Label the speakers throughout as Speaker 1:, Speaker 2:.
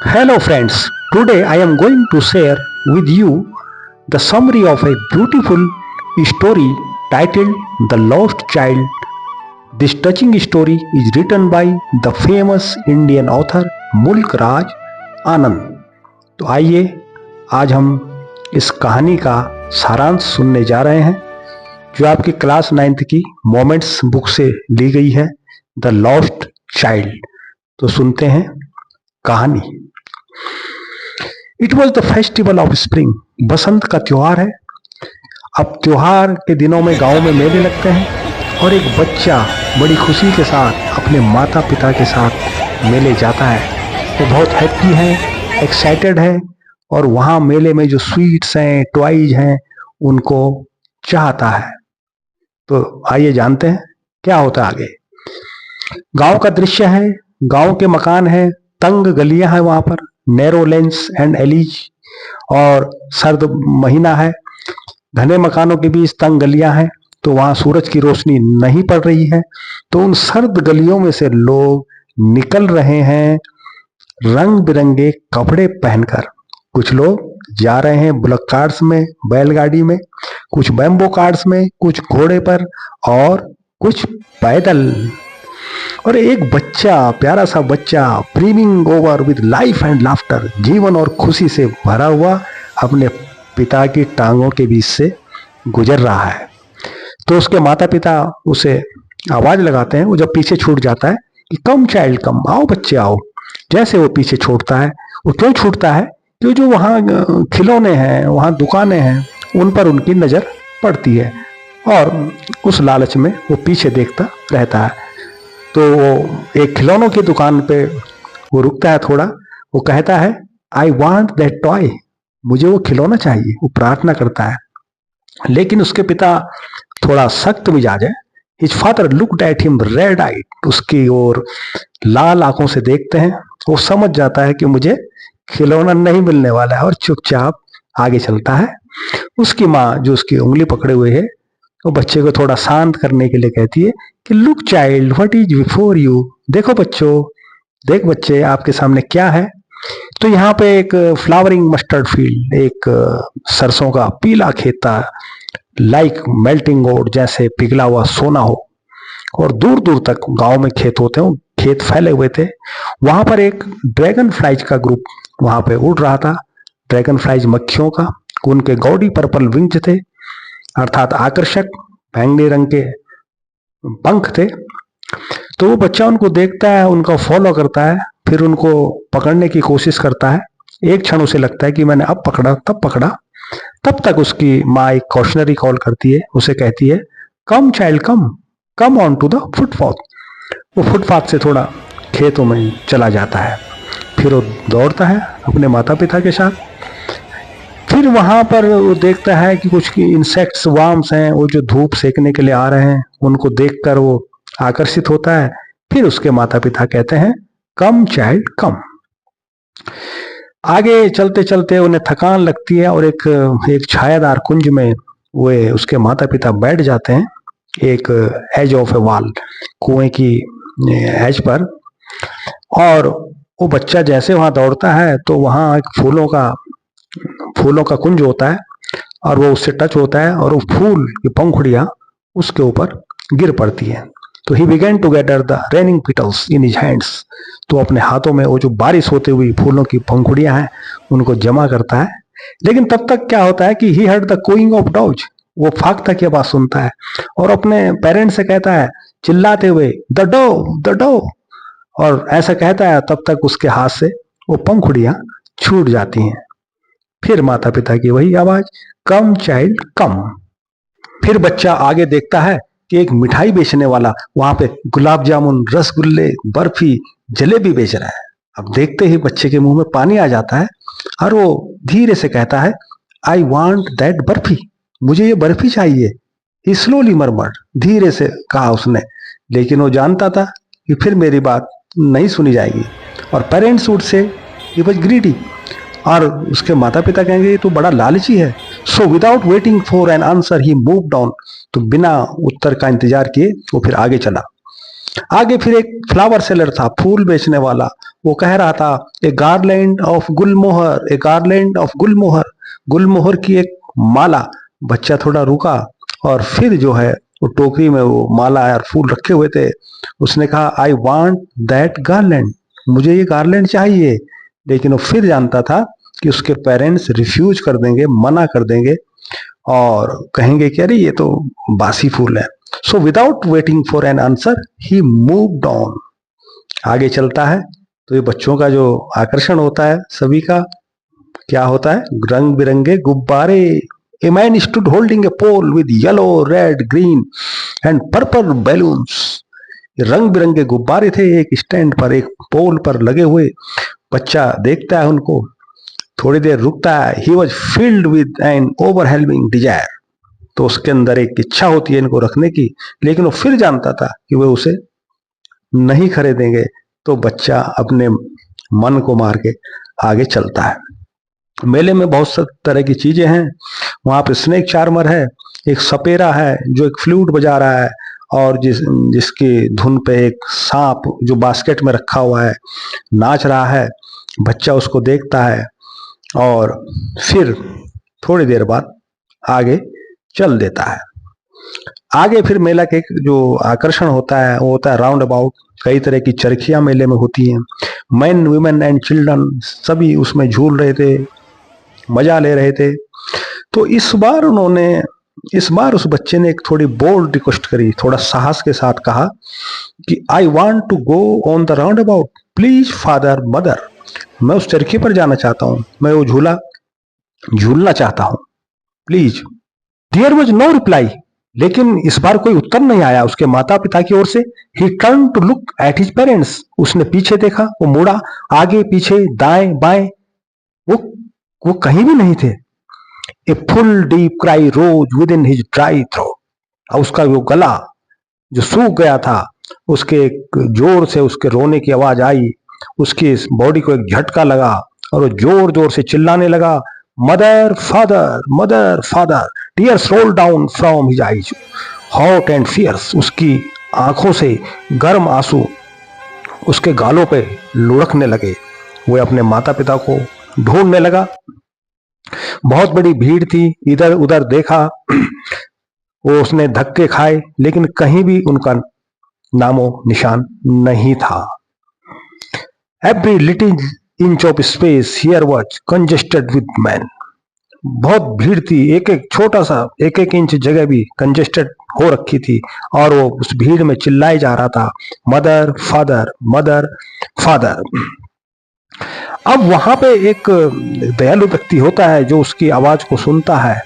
Speaker 1: Hello friends, today I am going to share with you the summary of a beautiful story titled The Lost Child. This touching story is written by the famous Indian author मुल्क राज आनंद। तो आइए आज हम इस कहानी का सारांश सुनने जा रहे हैं जो आपकी क्लास 9th की मोमेंट्स बुक से ली गई है, द लॉस्ट चाइल्ड। तो सुनते हैं कहानी। It was the festival of spring. Basant का त्योहार है। अब त्योहार के दिनों में गांव में मेले लगते हैं और एक बच्चा बड़ी खुशी के साथ अपने माता पिता के साथ मेले जाता है। वो बहुत हैप्पी है, एक्साइटेड है और वहाँ मेले में जो स्वीट्स हैं, टॉयज हैं, उनको चाहता है। तो आइए जानते हैं क्या होता है आगे। गांव का दृश्य है। गांव के मकान हैं, तंग गलियां हैं वहां पर, नैरो लेंस एंड एलीज, और सर्द महीना है। घने मकानों के बीच तंग गलियां हैं तो वहां सूरज की रोशनी नहीं पड़ रही है। तो उन सर्द गलियों में से लोग निकल रहे हैं रंग बिरंगे कपड़े पहनकर। कुछ लोग जा रहे हैं बुलक कार्ट्स में, बैलगाड़ी में, कुछ बैम्बो कार्ट्स में, कुछ घोड़े पर और कुछ पैदल। और एक बच्चा, प्यारा सा बच्चा, brimming over with life and laughter, जीवन और खुशी से भरा हुआ, अपने पिता की टांगों के बीच से गुजर रहा है। तो उसके माता पिता उसे आवाज लगाते हैं। वो जब पीछे छूट जाता है कि कम चाइल्ड कम, आओ बच्चे आओ। जैसे वो पीछे छूटता है, वो क्यों छूटता है? क्यों जो वहाँ खिलौने हैं, वहाँ दुकानें हैं, उन पर उनकी नजर पड़ती है और उस लालच में वो पीछे देखता रहता है। तो वो एक खिलौनों की दुकान पे वो रुकता है थोड़ा। वो कहता है आई वॉन्ट दैट टॉय, मुझे वो खिलौना चाहिए। वो प्रार्थना करता है, लेकिन उसके पिता थोड़ा सख्त मिजाज है। His father looked at him red eyed, उसकी ओर लाल आंखों से देखते हैं। वो समझ जाता है कि मुझे खिलौना नहीं मिलने वाला है और चुपचाप आगे चलता है। उसकी माँ जो उसकी उंगली पकड़े हुए है, वो बच्चे को थोड़ा शांत करने के लिए कहती है कि look child what is before you, देखो बच्चों, देख बच्चे आपके सामने क्या है। तो यहाँ पे एक फ्लावरिंग मस्टर्ड फील्ड, एक सरसों का पीला खेत था, लाइक मेल्टिंग ओड, जैसे पिघला हुआ सोना हो। और दूर दूर तक गांव में खेत होते हैं, खेत फैले हुए थे। वहां पर एक ड्रैगन फ्लाइज का ग्रुप वहां पे उड़ रहा था। ड्रैगन फ्लाइज मक्खियों का, उनके गॉडी पर्पल विंग्स थे, अर्थात आकर्षक बैंगनी रंग के पंख थे। तो वो बच्चा उनको देखता है, उनका फॉलो करता है, फिर उनको पकड़ने की कोशिश करता है। एक क्षण उसे लगता है कि मैंने अब पकड़ा तब पकड़ा। तब तक उसकी माँ एक कॉशनरी कॉल करती है, उसे कहती है come child come, come on to the footpath. वो फुटपाथ से थोड़ा खेतों में चला जाता है। फिर वो दौड़ता है अपने माता पिता के साथ। फिर वहां पर वो देखता है कि कुछ इंसेक्ट्स, वार्म्स हैं, वो जो धूप सेकने के लिए आ रहे हैं, उनको देखकर वो आकर्षित होता है। फिर उसके माता पिता कहते हैं कम चाइल्ड कम। आगे चलते चलते उन्हें थकान लगती है और एक छायादार कुंज में वे उसके माता पिता बैठ जाते हैं, एक एज ऑफ ए वॉल, कुएं की एज पर। और वो बच्चा जैसे वहां दौड़ता है तो वहां एक फूलों का कुंज होता है और वो उससे टच होता है और वो फूल की पंखुड़ियां उसके ऊपर गिर पड़ती है। तो he began to gather the raining petals in his hands. तो अपने हाथों में वो जो बारिश होते हुई फूलों की पंखुड़ियां हैं उनको जमा करता है। लेकिन तब तक क्या होता है कि he heard the cooing of dogs, वो फाक तक ये बात सुनता है और अपने पेरेंट्स से कहता है चिल्लाते हुए द डो द डो, और ऐसा कहता है। तब तक उसके हाथ से वो पंखुड़ियां छूट जाती हैं। फिर माता पिता की वही आवाज कम चाइल्ड कम। फिर बच्चा आगे देखता है कि एक मिठाई बेचने वाला वहां पे गुलाब जामुन, रसगुल्ले, बर्फी, जलेबी बेच रहा है। अब देखते ही बच्चे के मुंह में पानी आ जाता है और वो धीरे से कहता है आई वॉन्ट दैट बर्फी, मुझे ये बर्फी चाहिए। ही स्लोली मरमर्ड, धीरे से कहा उसने, लेकिन वो जानता था कि फिर मेरी बात नहीं सुनी जाएगी। और parents would say he was greedy, और उसके माता पिता कहेंगे ये तो बड़ा लालची है। So without waiting for an answer he move down, तो बिना उत्तर का इंतजार किए वो फिर आगे चला। आगे फिर एक फ्लावर सेलर था, फूल बेचने वाला, वो कह रहा था a garland of gulmohar, a garland of gulmohar, गुलमोहर की एक माला। बच्चा थोड़ा रुका और फिर जो है वो टोकरी में वो माला और फूल रखे हुए थे, उसने कहा आई वांट दैट गार्लैंड, मुझे ये गार्लैंड चाहिए। लेकिन वो फिर जानता था कि उसके पेरेंट्स रिफ्यूज कर देंगे, मना कर देंगे और कहेंगे कि अरे ये तो बासी फूल है। So without waiting for an answer he moved on, आगे चलता है। तो ये बच्चों का जो आकर्षण होता है सभी का क्या होता है, रंग बिरंगे गुब्बारे। A man stood holding a pole with yellow, red, green and purple balloons. रंग बिरंगे गुब्बारे थे एक स्टैंड पर, एक पोल पर लगे हुए। बच्चा देखता है उनको, थोड़ी देर रुकता है। He was filled with an overwhelming desire, तो उसके अंदर एक इच्छा होती है इनको रखने की, लेकिन वो फिर जानता था कि वे उसे नहीं खरीदेंगे। तो बच्चा अपने मन को मार के आगे चलता है। मेले में बहुत सा तरह की चीजें हैं। वहां पे स्नेक चार्मर है, एक सपेरा है जो एक फ्लूट बजा रहा है और जिसकी धुन पे एक सांप जो बास्केट में रखा हुआ है नाच रहा है। बच्चा उसको देखता है और फिर थोड़ी देर बाद आगे चल देता है। आगे फिर मेला के जो आकर्षण होता है वो होता है राउंड अबाउट। कई तरह की चरखियां मेले में होती हैं। मैन, वुमेन एंड चिल्ड्रन सभी उसमें झूल रहे थे, मजा ले रहे थे। तो इस बार उस बच्चे ने एक थोड़ी बोल्ड रिक्वेस्ट करी, थोड़ा साहस के साथ कहा कि I want to go on the roundabout, please father mother, मैं उस चरखी पर जाना चाहता हूं, मैं वो झूला झूलना चाहता हूं, please. There was no reply, लेकिन इस बार कोई उत्तर नहीं आया उसके माता पिता की ओर से। He turn to look at his parents, उसने पीछे देखा, वो मुड़ा, आगे पीछे दाएं बाएं, वो कहीं भी नहीं थे। A full deep cry rose within his dry throat, और उसका वो गला जो सूख गया था, उसके एक जोर से उसके रोने की आवाज आई। उसकी बॉडी को एक झटका लगा और वो जोर जोर से चिल्लाने लगा, mother father, mother father. Tears roll down from his eyes hot and fierce, उसकी आंखों से गर्म आंसू उसके गालों पे लुढ़कने लगे। वो अपने माता पिता को ढूंढने लगा। बहुत बड़ी भीड़ थी, इधर उधर देखा, वो उसने धक्के खाए, लेकिन कहीं भी उनका नामो निशान नहीं था। Every little inch of space here was congested with man, बहुत भीड़ थी, एक एक छोटा सा एक एक इंच जगह भी कंजेस्टेड हो रखी थी और वो उस भीड़ में चिल्लाए जा रहा था, मदर फादर, मदर फादर। अब वहां पे एक दयालु व्यक्ति होता है जो उसकी आवाज को सुनता है,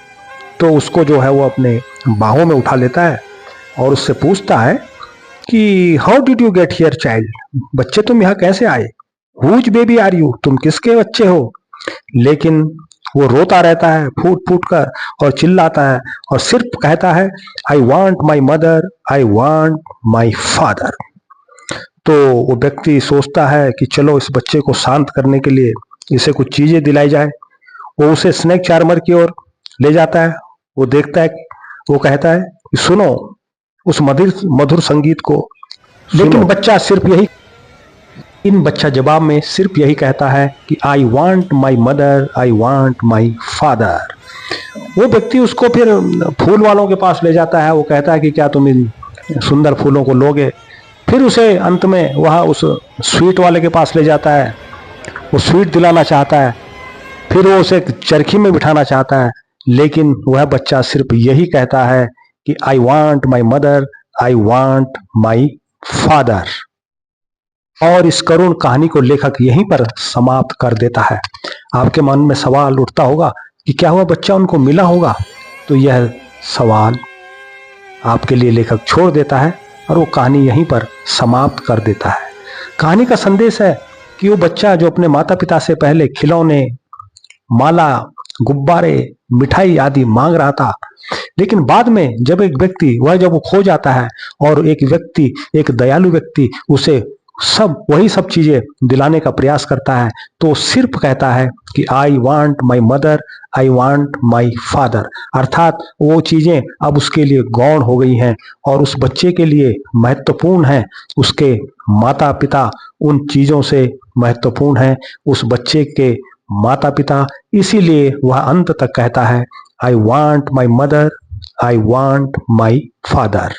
Speaker 1: तो उसको जो है वो अपने बाहों में उठा लेता है और उससे पूछता है कि how did you get here child, बच्चे तुम यहाँ कैसे आए, हुज बेबी आर यू, तुम किसके बच्चे हो। लेकिन वो रोता रहता है फूट फूट कर और चिल्लाता है और सिर्फ कहता है I want my mother, I want my father. तो वो व्यक्ति सोचता है कि चलो इस बच्चे को शांत करने के लिए इसे कुछ चीजें दिलाई जाए। वो उसे स्नेक चार्मर की ओर ले जाता है। वो देखता है, वो कहता है कि सुनो उस मधुर मधुर संगीत को। लेकिन बच्चा जवाब में सिर्फ यही कहता है कि I want my mother, I want my father. वो व्यक्ति उसको फिर फूल वालों के पास ले जाता है। वो कहता है कि क्या तुम इन सुंदर फूलों को लोगे। फिर उसे अंत में वह उस स्वीट वाले के पास ले जाता है, वो स्वीट दिलाना चाहता है। फिर वो उसे चरखी में बिठाना चाहता है, लेकिन वह बच्चा सिर्फ यही कहता है कि I want my mother, I want my father. और इस करुण कहानी को लेखक यहीं पर समाप्त कर देता है। आपके मन में सवाल उठता होगा कि क्या वह बच्चा उनको मिला होगा, तो यह सवाल आपके लिए लेखक छोड़ देता है और वो कहानी यहीं पर समाप्त कर देता है। कहानी का संदेश है कि वो बच्चा जो अपने माता पिता से पहले खिलौने, माला, गुब्बारे, मिठाई आदि मांग रहा था, लेकिन बाद में जब वो खो जाता है और एक व्यक्ति, एक दयालु व्यक्ति उसे वही सब चीजें दिलाने का प्रयास करता है, तो सिर्फ कहता है कि I want my mother, I want my father. अर्थात वो चीजें अब उसके लिए गौण हो गई हैं और उस बच्चे के लिए महत्वपूर्ण है उसके माता पिता उन चीजों से महत्वपूर्ण है उस बच्चे के माता पिता, इसीलिए वह अंत तक कहता है, I want my mother, I want my father.